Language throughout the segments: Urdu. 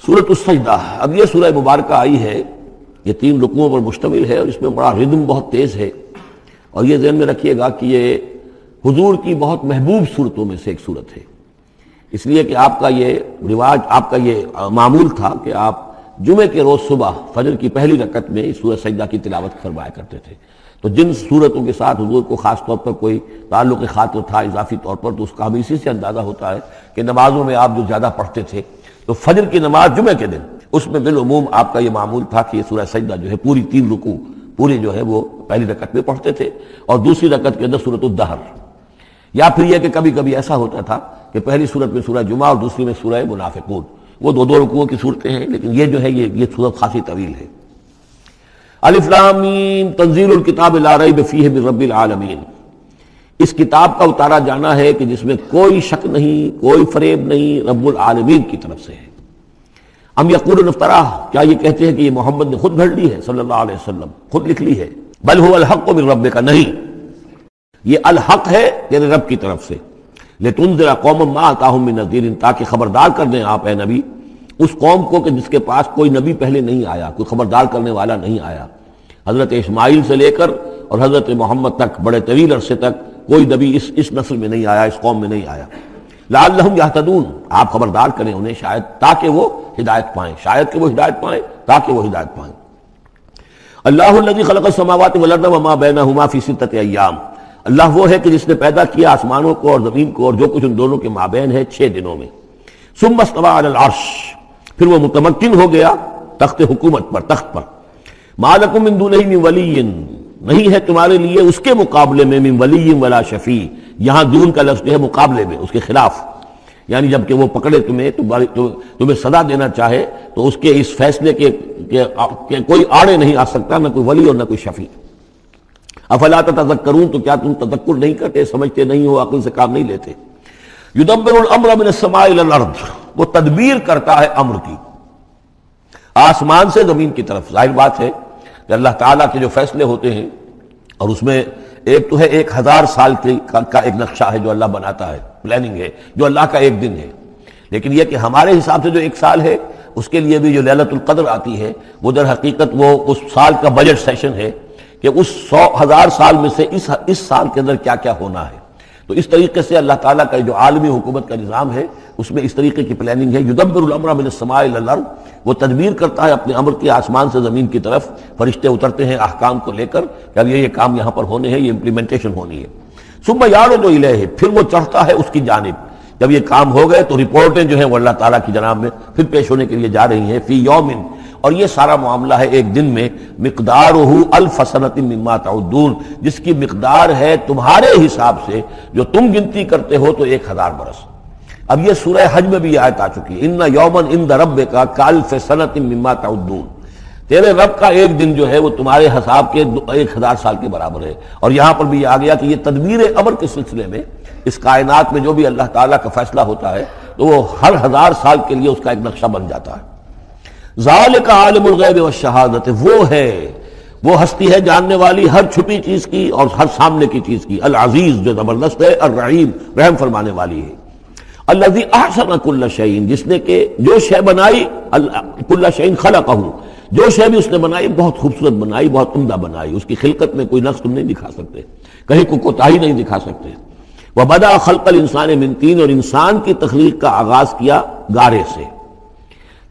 سورۃ السجدہ، اب یہ سورہ مبارکہ آئی ہے، یہ 3 رکوعوں پر مشتمل ہے اور اس میں بڑا ردم بہت تیز ہے، اور یہ ذہن میں رکھیے گا کہ یہ حضور کی بہت محبوب صورتوں میں سے ایک صورت ہے، اس لیے کہ آپ کا یہ رواج، آپ کا یہ معمول تھا کہ آپ جمعے کے روز صبح فجر کی پہلی رکعت میں اس سورہ سجدہ کی تلاوت فرمایا کرتے تھے۔ تو جن صورتوں کے ساتھ حضور کو خاص طور پر کوئی تعلق خاطر تھا اضافی طور پر، تو اس کا ہمیں اسی سے اندازہ ہوتا ہے کہ نمازوں میں آپ جو زیادہ پڑھتے تھے، تو فجر کی نماز جمعے کے دن اس میں بالعموم آپ کا یہ معمول تھا کہ یہ سورہ سجدہ جو ہے پوری 3 رکوع پوری جو ہے وہ پہلی رکعت میں پڑھتے تھے، اور دوسری رکعت کے اندر سورۃ الدہر، یا پھر یہ کہ کبھی کبھی ایسا ہوتا تھا کہ پہلی سورت میں سورہ جمعہ اور دوسری میں سورہ منافقون، وہ 2 رکوعوں کی صورتیں ہیں، لیکن یہ جو ہے یہ سورت خاصی طویل ہے۔ الف لام میم تنزیل الکتاب لا ریب فیہ من رب العالمین، اس کتاب کا اتارا جانا ہے کہ جس میں کوئی شک نہیں، کوئی فریب نہیں، رب العالمین کی طرف سے ہے۔ ام یقولون افتراہ، کیا یہ کہتے ہیں کہ یہ محمد نے خود گھڑ لی ہے صلی اللہ علیہ وسلم، خود لکھ لی ہے؟ بل هو الحق من ربک، نہیں، یہ الحق ہے تیرے رب کی طرف سے۔ لتنذر قوما ما اتاہم من نذیر، تاکہ خبردار کر دیں آپ اے نبی اس قوم کو کہ جس کے پاس کوئی نبی پہلے نہیں آیا، کوئی خبردار کرنے والا نہیں آیا۔ حضرت اسماعیل سے لے کر اور حضرت محمد تک بڑے طویل عرصے تک کوئی نبی اس نسل میں نہیں آیا، اس قوم میں نہیں آیا۔ لعلہم یہتدون، آپ خبردار کریں انہیں شاید تاکہ وہ ہدایت پائیں، شاید کہ وہ ہدایت پائیں، تاکہ وہ ہدایت پائیں۔ اللہ الذی خلق السماوات والارض وما بینہما فی 6 ایام، اللہ وہ ہے کہ جس نے پیدا کیا آسمانوں کو اور زمین کو اور جو کچھ ان دونوں کے مابین ہے 6 دنوں میں۔ ثم استوى علی العرش، پھر وہ متمکن ہو گیا تخت حکومت پر، تخت پر۔ ما لکم من دونہ من ولی، نہیں ہے تمہارے لیے اس کے مقابلے میں من ولی ولا شفیع، یہاں دون کا لفظ جو ہے مقابلے میں، اس کے خلاف، یعنی جب کہ وہ پکڑے تمہیں سزا دینا چاہے تو اس کے اس فیصلے کے کوئی آڑے نہیں آ سکتا، نہ کوئی ولی اور نہ کوئی شفیع۔ افلا تتذکرون، تو کیا تم تذکر نہیں کرتے، سمجھتے نہیں ہو، عقل سے کام نہیں لیتے؟ یدبر الامر من السماء الى الارض، وہ تدبیر کرتا ہے امر کی آسمان سے زمین کی طرف۔ ظاہر بات ہے کہ اللہ تعالیٰ کے جو فیصلے ہوتے ہیں، اور اس میں ایک تو ہے 1000 سال کا ایک نقشہ ہے جو اللہ بناتا ہے، پلاننگ ہے، جو اللہ کا ایک دن ہے، لیکن یہ کہ ہمارے حساب سے جو 1 سال ہے اس کے لیے بھی جو لیلۃ القدر آتی ہے وہ در حقیقت وہ اس سال کا بجٹ سیشن ہے کہ اس 1000 سال میں سے اس سال کے اندر کیا کیا ہونا ہے۔ تو اس طریقے سے اللہ تعالیٰ کا جو عالمی حکومت کا نظام ہے اس میں اس طریقے کی پلاننگ ہے۔ یدبر الامر من السماء الى الارض، وہ تدبیر کرتا ہے اپنے امر کی آسمان سے زمین کی طرف، فرشتے اترتے ہیں احکام کو لے کر کہ اب یہ کام یہاں پر ہونے ہیں، یہ امپلیمنٹیشن ہونی ہے۔ ثم یعرج الیہ، پھر وہ چڑھتا ہے اس کی جانب، جب یہ کام ہو گئے تو رپورٹیں جو ہیں وہ اللہ تعالیٰ کی جناب میں پھر پیش ہونے کے لیے جا رہی ہیں۔ فی یوم، اور یہ سارا معاملہ ہے ایک دن میں، مقدارہ 1000 سنۃ مما تعدون، جس کی مقدار ہے تمہارے حساب سے جو تم گنتی کرتے ہو تو 1000 برس۔ اب یہ سورہ حج میں بھی یہ آیت آ چکی ہے، ان یوما عند ربک کالف سنۃ مما تعدون، تیرے رب کا ایک دن جو ہے وہ تمہارے حساب کے 1000 سال کے برابر ہے۔ اور یہاں پر بھی یہ آ گیا کہ یہ تدبیر امر کے سلسلے میں اس کائنات میں جو بھی اللہ تعالیٰ کا فیصلہ ہوتا ہے تو وہ ہر 1000 سال کے لیے اس کا ایک نقشہ بن جاتا ہے۔ ذالک عالم الغیب والشہادۃ، وہ ہے، وہ ہستی ہے جاننے والی ہر چھپی چیز کی اور ہر سامنے کی چیز کی، العزیز جو زبردست ہے، الرحیم رحم فرمانے والی ہے۔ الذی احسن کل شیء، جس نے کہ جو شے بنائی، کل شیء خلقہ، جو شے بھی اس نے بنائی بہت خوبصورت بنائی، بہت عمدہ بنائی، اس کی خلقت میں کوئی نقص تم نہیں دکھا سکتے، کہیں کوئی کوتاہی نہیں دکھا سکتے۔ وبدأ خلق الانسان من طین، اور انسان کی تخلیق کا آغاز کیا گارے سے۔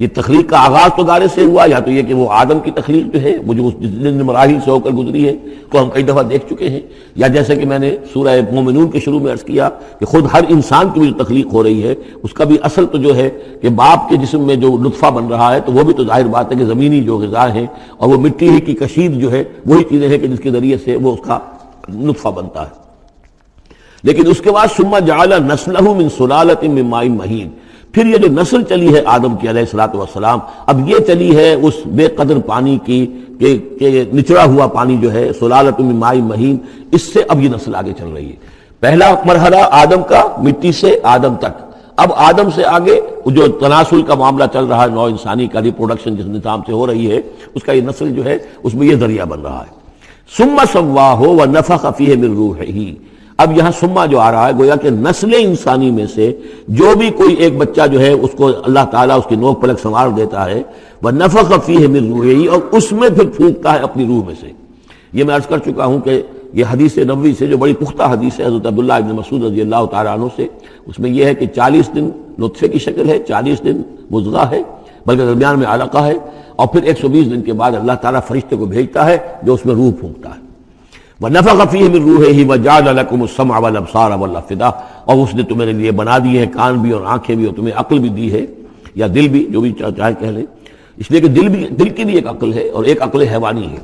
یہ تخلیق کا آغاز تو گارے سے ہوا، یا تو یہ کہ وہ آدم کی تخلیق جو ہے وہ جو جن مراحل سے ہو کر گزری ہے کو ہم کئی دفعہ دیکھ چکے ہیں، یا جیسے کہ میں نے سورہ مومنون کے شروع میں عرض کیا کہ خود ہر انسان کی جو تخلیق ہو رہی ہے اس کا بھی اصل تو جو ہے کہ باپ کے جسم میں جو نطفہ بن رہا ہے تو وہ بھی تو ظاہر بات ہے کہ زمینی جو غذا ہیں اور وہ مٹی ہی کی کشید جو ہے وہی چیزیں ہیں کہ جس کے ذریعے سے وہ اس کا نطفہ بنتا ہے۔ لیکن اس کے بعد ثم جعل نسلہ من سلالۃ من ماء مہین، پھر یہ جو نسل چلی ہے آدم کی علیہ الصلوۃ والسلام، اب یہ چلی ہے اس بے قدر پانی کی کہ نچڑا ہوا پانی جو ہے، سلالۃ من ماء مہین، اس سے اب یہ نسل آگے چل رہی ہے۔ پہلا مرحلہ آدم کا، مٹی سے آدم تک، اب آدم سے آگے جو تناسل کا معاملہ چل رہا ہے، نوع انسانی کا ریپروڈکشن جس نظام سے ہو رہی ہے اس کا یہ نسل جو ہے اس میں یہ ذریعہ بن رہا ہے۔ ثم سواہ ونفخ فیہ من روحہ، اب یہاں سما جو آ رہا ہے گویا کہ نسل انسانی میں سے جو بھی کوئی ایک بچہ جو ہے اس کو اللہ تعالیٰ اس کی نوک پلک سنوار دیتا ہے، وَنَفَخَ فِيهِ مِن رُوحِهِ، اور اس میں پھر پھونکتا ہے اپنی روح میں سے۔ یہ میں عرض کر چکا ہوں کہ یہ حدیث نبوی سے جو بڑی پختہ حدیث ہے حضرت عبداللہ ابن مسعود رضی اللہ تعالیٰ عنہ سے، اس میں یہ ہے کہ 40 دن نطفے کی شکل ہے، 40 دن مضغہ ہے، بلکہ درمیان میں علقہ ہے، اور پھر 120 دن کے بعد اللہ تعالیٰ فرشتے کو بھیجتا ہے جو اس میں روح پھونکتا ہے۔ وَنَفَخَ فِيهِ مِن رُوحِهِ وَجَعَلَ لَكُمُ السَّمْعَ وَالْأَبْصَارَ وَالْأَفْئِدَةَ، اور اس نے تمہارے لیے بنا دیے ہیں کان بھی اور آنکھیں بھی، اور تمہیں عقل بھی دی ہے، یا دل بھی، جو بھی چاہے کہہ لیں، اس لیے کہ دل کی بھی ایک عقل ہے اور ایک عقل حیوانی ہے۔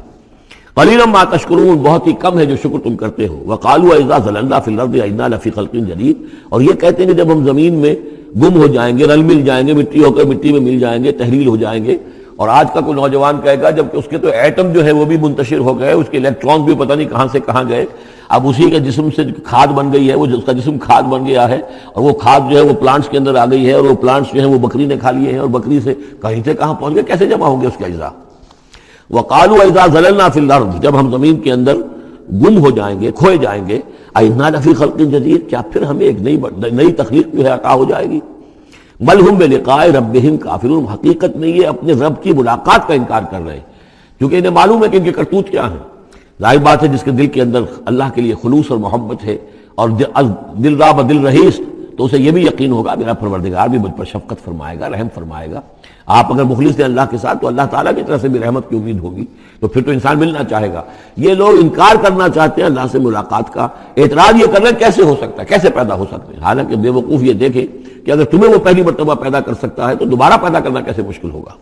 قَلِيلًا مَا تَشْكُرُونَ، بہت ہی کم ہے جو شکر تم کرتے ہو۔ وَقَالُوا أَإِذَا ضَلَلْنَا فِي الْأَرْضِ أَإِنَّا لَفِي خَلْقٍ جَدِيدٍ، اور یہ کہتے ہیں کہ جب ہم زمین میں گم ہو جائیں گے، رل مل جائیں گے، مٹی ہو کر مٹی میں مل جائیں گے، تحلیل ہو جائیں گے، اور آج کا کوئی نوجوان کہے گا جب کہ اس کے تو ایٹم جو ہے وہ بھی منتشر ہو گئے، اس کے الیکٹرانز بھی پتہ نہیں کہاں سے کہاں گئے، اب اسی کے جسم سے کھاد بن گئی ہے، وہ اس کا جسم کھاد بن گیا ہے، اور وہ کھاد جو ہے وہ پلانٹس کے اندر آ گئی ہے، اور وہ پلانٹس جو ہیں وہ بکری نے کھا لیے ہیں، اور بکری سے کہیں سے کہاں پہنچ گئے، کیسے جمع ہوں گے اس کے اجزاء۔ وَقَالُوا إِذَا ضَلَلْنَا فِي الْأَرْضِ، جب ہم زمین کے اندر گم ہو جائیں گے، کھوئے جائیں گے، أَإِنَّا لَفِي خَلْقٍ جَدِيدٍ، کیا پھر ہمیں ایک نئی تخلیق جو ہے عطا ہو جائے گی۔ بل ہم بلقاء ربہم کافرون، حقیقت میں یہ اپنے رب کی ملاقات کا انکار کر رہے ہیں، کیونکہ انہیں معلوم ہے کہ ان کے کرتوت کیا ہیں۔ ظاہر بات ہے جس کے دل کے اندر اللہ کے لیے خلوص اور محبت ہے اور دل راب دل رہیس، تو اسے یہ بھی یقین ہوگا میرا پروردگار بھی مجھ پر شفقت فرمائے گا، رحم فرمائے گا۔ آپ اگر مخلص ہیں اللہ کے ساتھ تو اللہ تعالیٰ کی طرف سے بھی رحمت کی امید ہوگی، تو پھر تو انسان ملنا چاہے گا۔ یہ لوگ انکار کرنا چاہتے ہیں اللہ سے ملاقات کا، اعتراض یہ کر رہے ہیں کیسے ہو سکتا ہے، کیسے پیدا ہو سکتے ہیں، حالانکہ بے وقوف یہ دیکھیں کہ اگر تمہیں وہ پہلی مرتبہ پیدا کر سکتا ہے تو دوبارہ پیدا کرنا کیسے مشکل ہوگا۔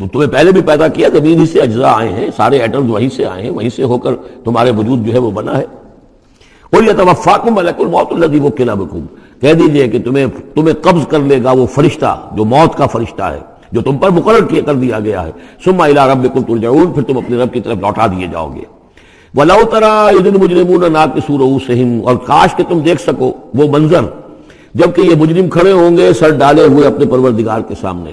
تو تمہیں پہلے بھی پیدا کیا، زمین ہی سے اجزاء آئے ہیں، سارے ایٹمز وہیں سے آئے ہیں، وہیں سے ہو کر تمہارے وجود جو ہے وہ بنا ہے۔ قُلْ يَتَوَفَّاكُم مَلَكُ الْمَوْتِ الَّذِي وُكِّلَ بِكُم، کہہ دیجئے کہ تمہیں قبض کر لے گا وہ فرشتہ جو موت کا فرشتہ ہے، جو تم پر مقرر کر دیا گیا ہے۔ ثُمَّ إِلَىٰ رَبِّكُمْ تُرْجَعُونَ، پھر تم اپنے رب کی طرف لوٹا دیے جاؤ گے۔ وَلَوْ تَرَىٰ إِذِ الْمُجْرِمُونَ نَاكِسُو رُءُوسِهِمْ، اور کاش کہ تم دیکھ سکو وہ منظر جبکہ یہ مجرم کھڑے ہوں گے سر ڈالے ہوئے اپنے پروردگار کے سامنے،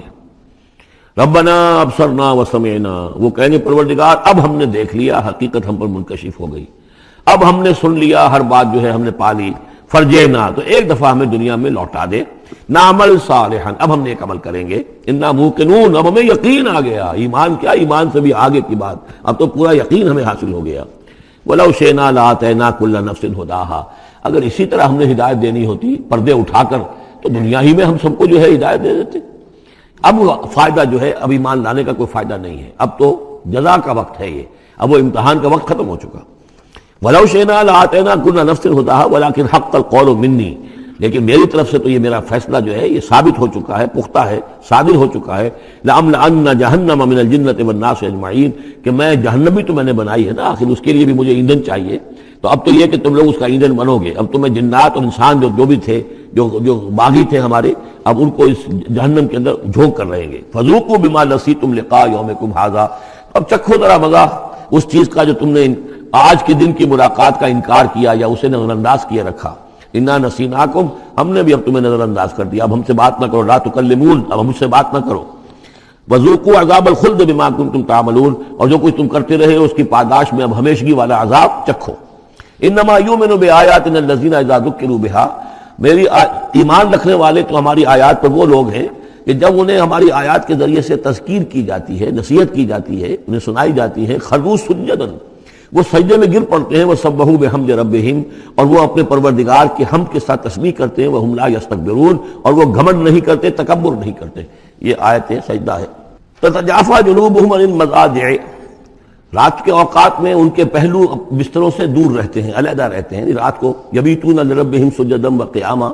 ربنا ابصرنا وسمعنا، وہ کہیں گے پروردگار اب ہم نے دیکھ لیا، حقیقت ہم پر منکشف ہو گئی، اب ہم نے سن لیا، ہر بات جو ہے ہم نے پا لی، فرجعنا، تو ایک دفعہ ہمیں دنیا میں لوٹا دے، نعمل صالحا، اب ہم نے ایک عمل کریں گے، انا موقنون، اب ہمیں یقین آ گیا، ایمان کیا، ایمان سے بھی آگے کی بات، اب تو پورا یقین ہمیں حاصل ہو گیا۔ ولو شئنا لآتینا کل نفس ہداہا، اگر اسی طرح ہم نے ہدایت دینی ہوتی پردے اٹھا کر تو دنیا ہی میں ہم سب کو جو ہے ہدایت دے دیتے۔ اب فائدہ جو ہے اب ایمان لانے کا کوئی فائدہ نہیں ہے، اب تو جزا کا وقت ہے، یہ اب وہ امتحان کا وقت ختم ہو چکا۔ وَلَوْ شِئْنَا لَآتَيْنَا كُلَّ نَفْسٍ هُدَاهَا وَلَٰكِنْ حَقَّ الْقَوْلُ مِنِّي، لیکن میری طرف سے تو یہ میرا فیصلہ جو ہے یہ ثابت ہو چکا ہے، پختہ ہے، صادر ہو چکا ہے، لَأَمْلَأَنَّ جَهَنَّمَ مِنَ الْجِنَّةِ وَالنَّاسِ أَجْمَعِينَ، کہ میں جہنم بھی تو میں نے بنائی ہے نا، آخر اس کے لیے بھی مجھے ایندھن چاہیے، تو اب تو یہ کہ تم لوگ اس کا ایندھن بنو گے، اب تمہیں جنات اور انسان جو بھی تھے، جو باغی تھے ہمارے، اب ان کو اس جہنم کے اندر جھونک کر رہیں گے۔ فَذُوقُوا بِمَا نَسِيتُمْ لِقَاءَ يَوْمِكُمْ هَٰذَا، اب چکھو ذرا مزہ اس چیز کا جو تم نے آج کے دن کی ملاقات کا انکار کیا یا اسے نظر انداز کیے رکھا۔ انا نسیناکم، ہم نے بھی اب تمہیں نظر انداز کر دیا، اب ہم سے بات نہ کرو، لا تکلمون، اب ہم سے بات نہ کرو۔ وذوقوا عذاب الخلد بما کنتم تعملون، اور جو کچھ تم کرتے رہے اس کی پاداش میں اب ہمیشگی والا عذاب چکھو۔ انما یؤمن بآیاتنا الذین اذا ذکروا بها، میری ایمان رکھنے والے تو ہماری آیات پر وہ لوگ ہیں کہ جب انہیں ہماری آیات کے ذریعے سے تذکیر کی جاتی ہے، نصیحت کی جاتی ہے، انہیں سنائی جاتی ہے، خروا سجدا، وہ سجدے میں گر پڑتے ہیں، وہ سبحوا بحمد ربہم، اور وہ اپنے پروردگار کے حمد کے ساتھ تسبیح کرتے ہیں، وہم لا یستکبرون، اور وہ گھمنڈ نہیں کرتے، تکبر نہیں کرتے۔ یہ آیت سجدہ ہے۔ تتجافی جنوبہم عن المضاجع، رات کے اوقات میں ان کے پہلو بستروں سے دور رہتے ہیں، علیحدہ رہتے ہیں رات کو، یبیتون لربہم سجدا وقیاما،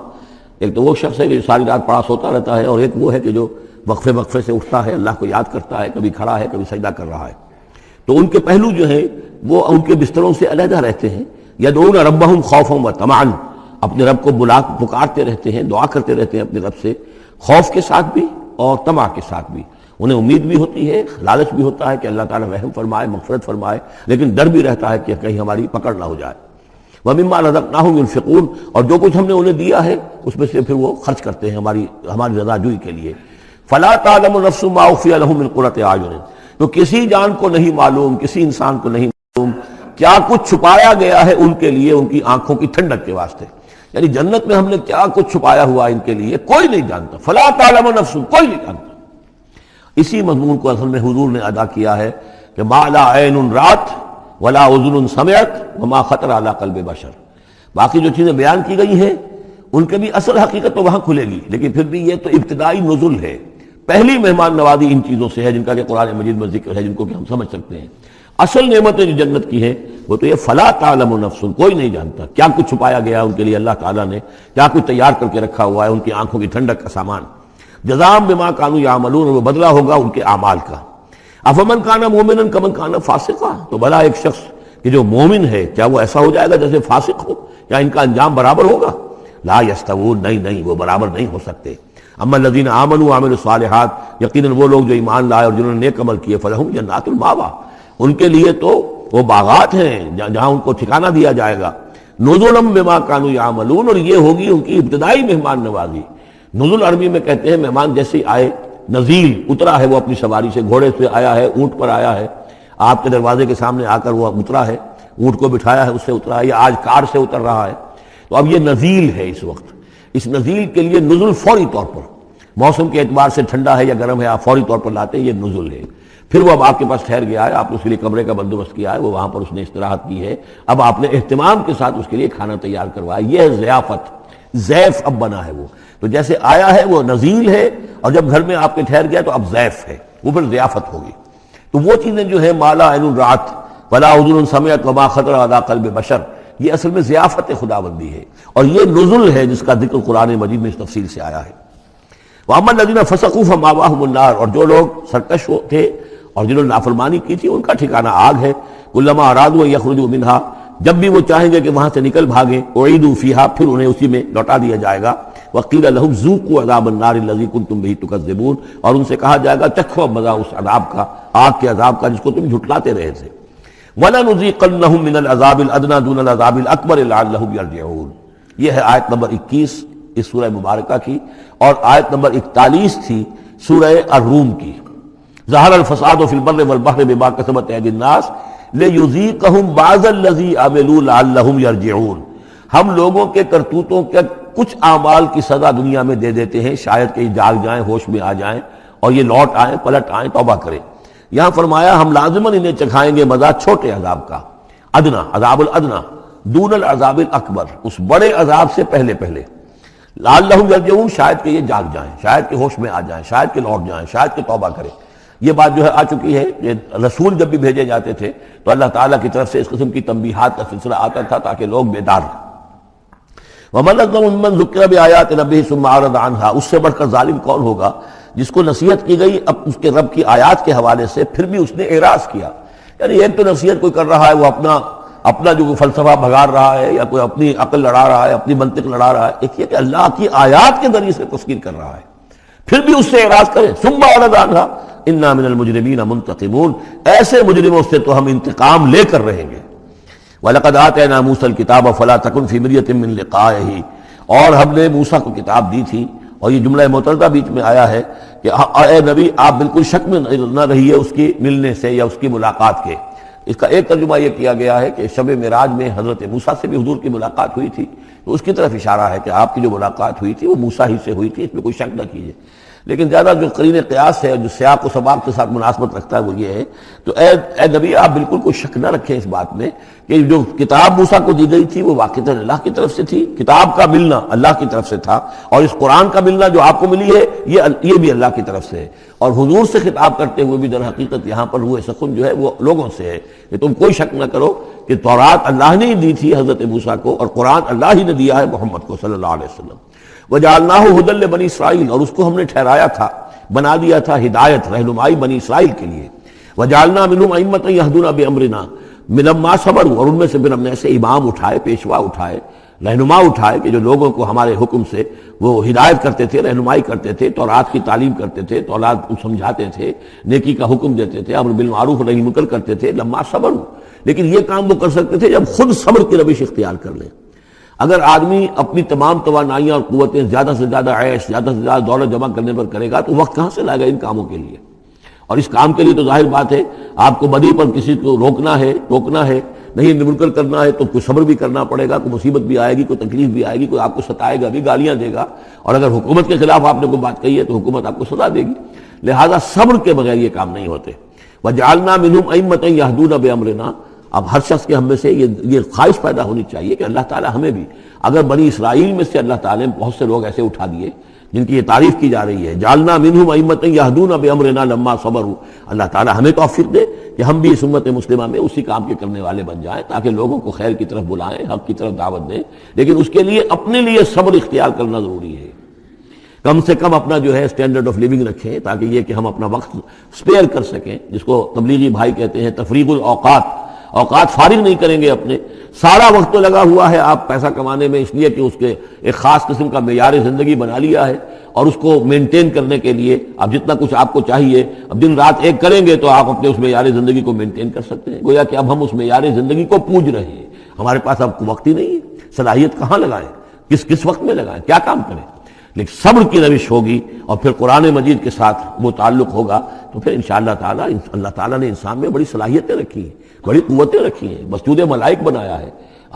ایک تو وہ شخص ہے کہ ساری رات پڑا سوتا رہتا ہے، اور ایک وہ ہے کہ جو وقفے وقفے سے اٹھتا ہے، اللہ کو یاد کرتا ہے، کبھی کھڑا ہے کبھی سجدہ کر رہا ہے۔ تو ان کے پہلو جو ہیں وہ ان کے بستروں سے علیحدہ رہتے ہیں، یدعون ربہم خوفا وطمعا، اپنے رب کو پکارتے رہتے ہیں، دعا کرتے رہتے ہیں اپنے رب سے، خوف کے ساتھ بھی اور طمع کے ساتھ بھی، انہیں امید بھی ہوتی ہے، لالچ بھی ہوتا ہے کہ اللہ تعالیٰ رحم فرمائے، مغفرت فرمائے، لیکن ڈر بھی رہتا ہے کہ کہیں ہماری پکڑ نہ ہو جائے۔ وَمِمَّا رَزَقْنَاهُمْ يُنْفِقُونَ، اور جو کچھ ہم نے انہیں دیا ہے اس میں سے پھر وہ خرچ کرتے ہیں ہماری رضا جوئی کے لیے۔ فَلَا تَعْلَمُ نَفْسٌ مَا أُخْفِيَ لَهُم مِّن قُرَّةِ أَعْيُنٍ، تو کسی جان کو نہیں معلوم، کسی انسان کو نہیں معلوم کیا کچھ چھپایا گیا ہے ان کے لیے ان کی آنکھوں کی ٹھنڈک کے واسطے، یعنی جنت میں ہم نے کیا کچھ چھپایا ہوا ان کے لیے کوئی نہیں جانتا، فلا تعلم نفس، کوئی نہیں جانتا۔ اسی مضمون کو اصل میں حضور نے ادا کیا ہے کہ ما لا عین رات ولا اذن سمعت وما خطر علی قلب بشر۔ باقی جو چیزیں بیان کی گئی ہیں ان کے بھی اصل حقیقت تو وہاں کھلے گی، لیکن پھر بھی یہ تو ابتدائی نزل ہے، پہلی مہمان نوازی ان چیزوں سے ہے جن کا کہ قرآن مجید میں ذکر ہے، جن کو کہ ہم سمجھ سکتے ہیں۔ اصل نعمتیں جو جنت کی ہیں وہ تو یہ فلا تعلم نفس، کوئی نہیں جانتا کیا کچھ چھپایا گیا ان کے لیے اللہ تعالیٰ نے، کیا کچھ تیار کر کے رکھا ہوا ہے ان کی آنکھوں کی ٹھنڈک کا سامان۔ جزاء بما كانوا يعملون، وہ بدلہ ہوگا ان کے اعمال کا۔ افمن کان مومنا کمن کان فاسقا، تو بھلا ایک شخص کہ جو مومن ہے کیا وہ ایسا ہو جائے گا جیسے فاسق ہو؟ کیا ان کا انجام برابر ہوگا؟ لا یستوون، نہیں وہ برابر نہیں ہو سکتے۔ اما الذین آمنوا وعملوا الصالحات، یقیناً وہ لوگ جو ایمان لائے اور جنہوں نے نیک عمل کیے، فلہم جنات المأویٰ، ان کے لیے تو وہ باغات ہیں جہاں ان کو ٹھکانہ دیا جائے گا۔ نزلا بما كانوا يعملون، اور یہ ہوگی ان کی ابتدائی مہمان نوازی۔ نزل عربی میں کہتے ہیں مہمان جیسے ہی آئے، نزیل اترا ہے وہ اپنی سواری سے، گھوڑے سے آیا ہے، اونٹ پر آیا ہے، آپ کے دروازے کے سامنے آ کر وہ اترا ہے، اونٹ کو بٹھایا ہے اس سے اترا ہے، یا آج کار سے اتر رہا ہے، تو اب یہ نزیل ہے اس وقت۔ اس نزیل کے لیے نزل فوری طور پر، موسم کے اعتبار سے ٹھنڈا ہے یا گرم ہے، آپ فوری طور پر لاتے ہیں، یہ نزل ہے۔ پھر وہ اب آپ کے پاس ٹھہر گیا ہے، آپ نے اس کے لیے کمرے کا بندوبست کیا ہے، وہ وہاں پر اس نے استراحت کی ہے، اب آپ نے اہتمام کے ساتھ اس کے لیے کھانا تیار کروایا، یہ ہے ضیافت، ضیف اب بنا ہے وہ۔ تو جیسے آیا ہے وہ نزیل ہے، اور جب گھر میں آپ کے ٹھہر گیا تو اب ضیف ہے، وہ پھر ضیافت ہوگی۔ تو وہ چیزیں جو ہے ما لا عین رات ولا اذن سمعت وما خطر علی قلب بشر، یہ اصل میں ضیافت خداوندی ہے، اور یہ نزل ہے جس کا ذکر قرآن مجید میں اس تفصیل سے آیا ہے۔ وَأَمَّا الَّذِينَ فَسَقُوا فَمَأْوَاهُمُ النَّارُ، اور جو لوگ سرکش تھے اور جنہوں نے نافرمانی کی تھی ان کا ٹھکانہ آگ ہے۔ كُلَّمَا أَرَادُوا أَن يَخْرُجُوا مِنْهَا، جب بھی وہ چاہیں گے کہ وہاں سے نکل بھاگیں، أُعِيدُوا فِيهَا، پھر انہیں اسی میں لوٹا دیا جائے گا۔ وَقِيلَ لَهُمْ ذُوقُوا عَذَابَ النَّارِ الَّذِي كُنتُمْ بِهِ تُكَذِّبُونَ، اور ان سے کہا جائے گا چکھو مزہ اس عذاب کا، آگ کے عذاب کا جس کو تم جھٹلاتے رہے تھے۔ وَلَنُذِيقَنَّهُم مِّنَ الْعَذَابِ الْأَدْنَىٰ دُونَ الْعَذَابِ الْأَكْبَرِ لَعَلَّهُمْ يَرْجِعُونَ۔ یہ ہے آیت نمبر 21 اس سورہ مبارکہ کی، اور آیت نمبر 41 تھی سورہ الروم کی۔ ظہر الفساد فی البر والبحر بما کسبت ایدی الناس لیذیقہم بعض الذی عملوا لعلہم یرجعون، ہم لوگوں کے کرتوتوں کے کچھ اعمال کی سزا دنیا میں دے دیتے ہیں، شاید کہ یہ جاگ جائیں، ہوش میں آ جائیں اور یہ لوٹ آئیں، پلٹ آئیں، توبہ کریں۔ یہاں فرمایا ہم لازماً انہیں چکھائیں گے مزہ چھوٹے عذاب کا، ادنا، عذاب الادنا، دون العذاب الاکبر، اس بڑے عذاب سے پہلے لعلہم یرجعون، شاید کہ یہ جاگ جائیں، شاید کہ ہوش میں آ جائیں، شاید کہ لوٹ جائیں، شاید کہ توبہ کریں۔ یہ بات جو ہے آ چکی ہے کہ رسول جب بھی بھیجے جاتے تھے تو اللہ تعالیٰ کی طرف سے اس قسم کی تنبیہات کا سلسلہ آتا تھا تاکہ لوگ بیدار رہیں۔ وَمَنْ أَظْلَمُ مِمَّنْ ذُكِّرَ بِآيَاتِ رَبِّهِ ثُمَّ أَعْرَضَ عَنْهَا، اس سے بڑھ کر ظالم کون ہوگا جس کو نصیحت کی گئی اب اس کے رب کی آیات کے حوالے سے پھر بھی اس نے اعراض کیا۔ یعنی ایک تو نصیحت کوئی کر رہا ہے، وہ اپنا جو فلسفہ بھگار رہا ہے، یا کوئی اپنی عقل لڑا رہا ہے، اپنی منطق لڑا رہا ہے، ایک یہ کہ اللہ کی آیات کے ذریعے سے تذکیر کر رہا ہے، پھر بھی اس سے اعراض کرے۔ ثم أعرض عنها انا من المجرمین منتقمون، ایسے مجرموں سے تو ہم انتقام لے کر رہیں گے۔ وَلَقَدْ آتَيْنَا مُوسَى الْكِتَابَ فَلَا تَكُنْ فِي مِرْيَةٍ مِّن لِقَائِهِ، اور ہم نے موسیٰ کو کتاب دی تھی، اور یہ جملہ معترضہ بیچ میں آیا ہے کہ اے نبی آپ بالکل شک میں نہ رہیے اس کی ملنے سے یا اس کی ملاقات کے۔ اس کا ایک ترجمہ یہ کیا گیا ہے کہ شب معراج میں حضرت موسیٰ سے بھی حضور کی ملاقات ہوئی تھی، تو اس کی طرف اشارہ ہے کہ آپ کی جو ملاقات ہوئی تھی وہ موسیٰ ہی سے ہوئی تھی، اس میں کوئی شک نہ کیجیے۔ لیکن زیادہ جو قرین قیاس ہے، جو سیاق و سباق کے ساتھ مناسبت رکھتا ہے وہ یہ ہے، تو اے نبی آپ بالکل کوئی شک نہ رکھیں اس بات میں کہ جو کتاب موسیٰ کو دی گئی تھی وہ واقعتاً اللہ کی طرف سے تھی، کتاب کا ملنا اللہ کی طرف سے تھا، اور اس قرآن کا ملنا جو آپ کو ملی ہے یہ بھی اللہ کی طرف سے ہے۔ اور حضور سے خطاب کرتے ہوئے بھی در حقیقت یہاں پر روح سخن جو ہے وہ لوگوں سے ہے کہ تم کوئی شک نہ کرو کہ تورات اللہ نے ہی دی تھی حضرت موسیٰ کو، اور قرآن اللہ ہی نے دیا ہے محمد کو صلی اللہ علیہ وسلم۔ وَجَعَلْنَاهُ هُدًى لِبَنِي إِسْرَائِيلَ، اور اس کو ہم نے ٹھہرایا تھا، بنا دیا تھا ہدایت، رہنمائی بنی اسرائیل کے لیے۔ وَجَعَلْنَا مِنْهُمْ أَئِمَّةً يَهْدُونَ بِأَمْرِنَا لَمَّا صَبَرُوا، اور ان میں سے پھر ہم نے ایسے امام اٹھائے، پیشوا اٹھائے، رہنما اٹھائے کہ جو لوگوں کو ہمارے حکم سے وہ ہدایت کرتے تھے، رہنمائی کرتے تھے، تورات کی تعلیم کرتے تھے، تورات کو سمجھاتے تھے، نیکی کا حکم دیتے تھے، امر بالمعروف نہی منکر کرتے تھے، لما صبروا، لیکن یہ کام وہ کر سکتے تھے جب خود صبر کی روش اختیار کر لیں۔ اگر آدمی اپنی تمام توانائیاں اور قوتیں زیادہ سے زیادہ عیش، زیادہ سے زیادہ دولت جمع کرنے پر کرے گا تو وقت کہاں سے لائے گا ان کاموں کے لیے؟ اور اس کام کے لیے تو ظاہر بات ہے آپ کو بدی پر کسی کو روکنا ہے، ٹوکنا ہے، نہیں منکر کرنا ہے تو کوئی صبر بھی کرنا پڑے گا، کوئی مصیبت بھی آئے گی، کوئی تکلیف بھی آئے گی، کوئی آپ کو ستائے گا بھی، گالیاں دے گا، اور اگر حکومت کے خلاف آپ نے کوئی بات کہی ہے تو حکومت آپ کو سزا دے گی. لہذا صبر کے بغیر یہ کام نہیں ہوتے. وَجَعَلْنَا مِنْهُمْ أَئِمَّةً يَهْدُونَ بِأَمْرِنَا. اب ہر شخص کے ہم میں سے یہ خواہش پیدا ہونی چاہیے کہ اللہ تعالیٰ ہمیں بھی، اگر بنی اسرائیل میں سے اللہ تعالیٰ نے بہت سے لوگ ایسے اٹھا دیے جن کی یہ تعریف کی جا رہی ہے، جعلنا منہم ائمۃ یہدون بامرنا لما صبروا، اللہ تعالیٰ ہمیں توفیق دے کہ ہم بھی اس امت مسلمہ میں اسی کام کے کرنے والے بن جائیں، تاکہ لوگوں کو خیر کی طرف بلائیں، حق کی طرف دعوت دیں. لیکن اس کے لیے اپنے لیے صبر اختیار کرنا ضروری ہے. کم سے کم اپنا جو ہے اسٹینڈرڈ آف لیونگ رکھیں، تاکہ یہ کہ ہم اپنا وقت اسپیئر کر سکیں، جس کو تبلیغی بھائی کہتے ہیں تفریغ الاوقات. اوقات فارغ نہیں کریں گے اپنے، سارا وقت تو لگا ہوا ہے آپ پیسہ کمانے میں، اس لیے کہ اس کے ایک خاص قسم کا معیار زندگی بنا لیا ہے، اور اس کو مینٹین کرنے کے لیے اب جتنا کچھ آپ کو چاہیے اب دن رات ایک کریں گے تو آپ اپنے اس معیار زندگی کو مینٹین کر سکتے ہیں. گویا کہ اب ہم اس معیار زندگی کو پوج رہے ہیں، ہمارے پاس اب وقت ہی نہیں ہے، صلاحیت کہاں لگائیں، کس وقت میں لگائیں، کیا کام کریں. لیکن صبر کی روش ہوگی اور پھر قرآن مجید کے ساتھ وہ تعلق ہوگا تو پھر انشاءاللہ تعالیٰ اللہ تعالیٰ نے انسان میں بڑی صلاحیتیں رکھی ہیں، بڑی قوتیں رکھی ہیں. مسجود ملائک بنایا ہے،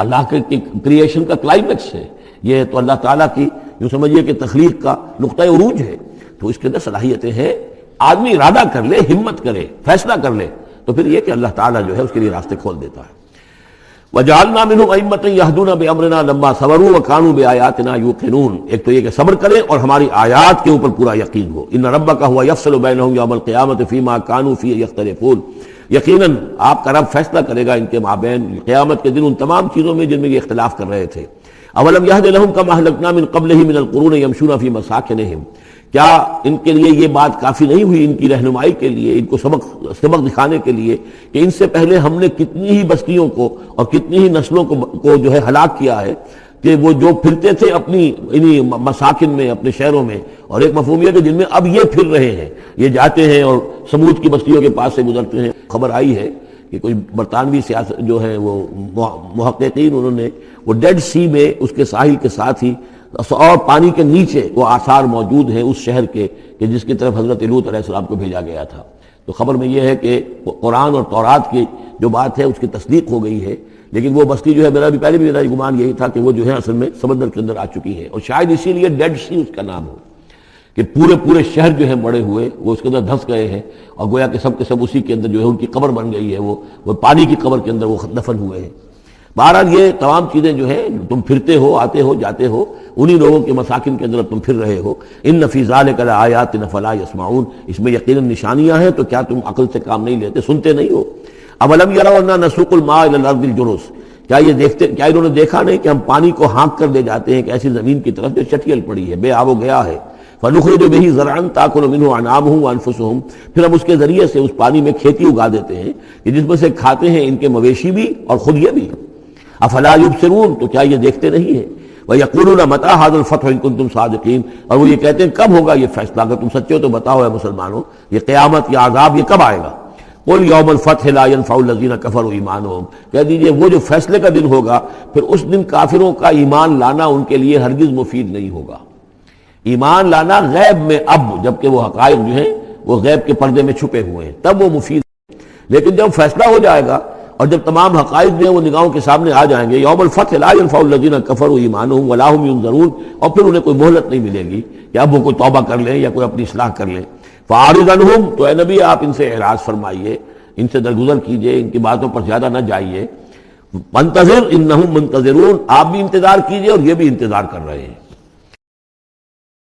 اللہ کے کریشن کا کلائمیکس ہے یہ، تو اللہ تعالیٰ کی یوں سمجھیے کہ تخلیق کا نقطۂ عروج ہے. تو اس کے اندر صلاحیتیں ہیں، آدمی ارادہ کر لے، ہمت کرے، فیصلہ کر لے تو پھر یہ کہ اللہ تعالیٰ جو ہے اس کے لیے راستے کھول دیتا ہے. وَجَعَلْنَا مِنْهُمْ أَئِمَّةً يَهْدُونَ بِأَمْرِنَا لَمَّا صَبَرُوا وَكَانُوا بِآيَاتِنَا يُوقِنُونَ. ایک تو یہ کہ صبر کرے اور ہماری آیات کے اوپر پورا یقین ہو. إِنَّ رَبَّكَ هُوَ يَفْصِلُ بَيْنَهُمْ يَوْمَ الْقِيَامَةِ فِيمَا كَانُوا فِيهِ يَخْتَلِفُونَ. یقیناً آپ کا رب فیصلہ کرے گا ان کے مابین قیامت کے دن ان تمام چیزوں میں جن میں یہ اختلاف کر رہے تھے. اولم یہد لہم کما اہلکنا من قبلہم من القرون یمشون فی مساکنہم. کیا ان کے لیے یہ بات کافی نہیں ہوئی، ان کی رہنمائی کے لیے، ان کو سبق دکھانے کے لیے کہ ان سے پہلے ہم نے کتنی ہی بستیوں کو اور کتنی ہی نسلوں کو جو ہے ہلاک کیا ہے، کہ وہ جو پھرتے تھے اپنی انہی مساکن میں، اپنے شہروں میں، اور ایک مفہوم یہ کہ جن میں اب یہ پھر رہے ہیں، یہ جاتے ہیں اور سمود کی بستیوں کے پاس سے گزرتے ہیں. خبر آئی ہے کہ کوئی برطانوی سیاست جو ہے وہ محققین، انہوں نے وہ ڈیڈ سی میں اس کے ساحل کے ساتھ ہی اور پانی کے نیچے وہ آثار موجود ہیں اس شہر کے کہ جس کی طرف حضرت لوط علیہ السلام کو بھیجا گیا تھا. تو خبر میں یہ ہے کہ قرآن اور تورات کی جو بات ہے اس کی تصدیق ہو گئی ہے، لیکن وہ بستی جو ہے میرا بھی پہلے بھی میرا گمان یہی تھا کہ وہ جو ہے اصل میں سمندر کے اندر آ چکی ہے، اور شاید اسی لیے ڈیڈ سی اس کا نام ہو کہ پورے شہر جو ہے بڑے ہوئے وہ اس کے اندر دھنس گئے ہیں، اور گویا کہ سب کے سب اسی کے اندر جو ہے ان کی قبر بن گئی ہے، وہ پانی کی قبر کے اندر وہ دفن ہوئے ہیں. بہرحال یہ تمام چیزیں جو ہے تم پھرتے ہو، آتے ہو، جاتے ہو، انہی لوگوں کے مساکن کے اندر تم پھر رہے ہو. ان فی ذلک لآیات فلا یسمعون. اس میں یقیناً نشانیاں ہیں تو کیا تم عقل سے کام نہیں لیتے، سنتے نہیں ہو. اولم یروا انا نسوق الماء الى الارض الجرز. کیا انہوں نے دیکھا نہیں کہ ہم پانی کو ہانک کر لے جاتے ہیں کہ ایسی زمین کی طرف جو چٹیل پڑی ہے، بے آب و گیا ہے. فنخرج به زرعا تاكل منه انعامهم وانفسهم. پھر ہم اس کے ذریعے سے اس پانی میں کھیتی اگا دیتے ہیں کہ جس میں سے کھاتے ہیں ان کے مویشی بھی اور خود یہ بھی. افلا یبصرون. تو کیا یہ دیکھتے نہیں ہیں؟ وَيَقُولُونَ مَتَىٰ هَٰذَا الْفَتْحُ إِن كُنتُمْ صَادِقِينَ. اور وہ یہ کہتے ہیں کب ہوگا یہ فیصلہ، اگر تم سچے ہو تو بتاؤ اے مسلمانوں، یہ قیامت یا عذاب یہ کب آئے گا؟ قُلْ يَوْمَ الْفَتْحِ لَا يَنفَعُ الَّذِينَ كَفَرُوا إِيمَانُهُمْ. کہہ دیجئے وہ جو فیصلے کا دن ہوگا پھر اس دن کافروں کا ایمان لانا ان کے لیے ہرگز مفید نہیں ہوگا. ایمان لانا غیب میں اب جبکہ وہ حقائق جو ہیں وہ غیب کے پردے میں چھپے ہوئے ہیں تب وہ مفید ہے. لیکن جب فیصلہ ہو جائے گا اور جب تمام حقائق جو ہیں وہ نگاہوں کے سامنے آ جائیں گے، یوم الفتح لا ينفع الذین کفروا ایمانہم ولا هم ينظرون. اور پھر انہیں کوئی مہلت نہیں ملے گی کہ اب وہ کوئی توبہ کر لیں یا کوئی اپنی اصلاح کر لیں. فاعرض عنہم. تو اے نبی آپ ان سے اعراض فرمائیے، ان سے درگزر کیجئے، ان کی باتوں پر زیادہ نہ جائیے. منتظر انہم منتظرون. آپ بھی انتظار کیجئے اور یہ بھی انتظار کر رہے ہیں.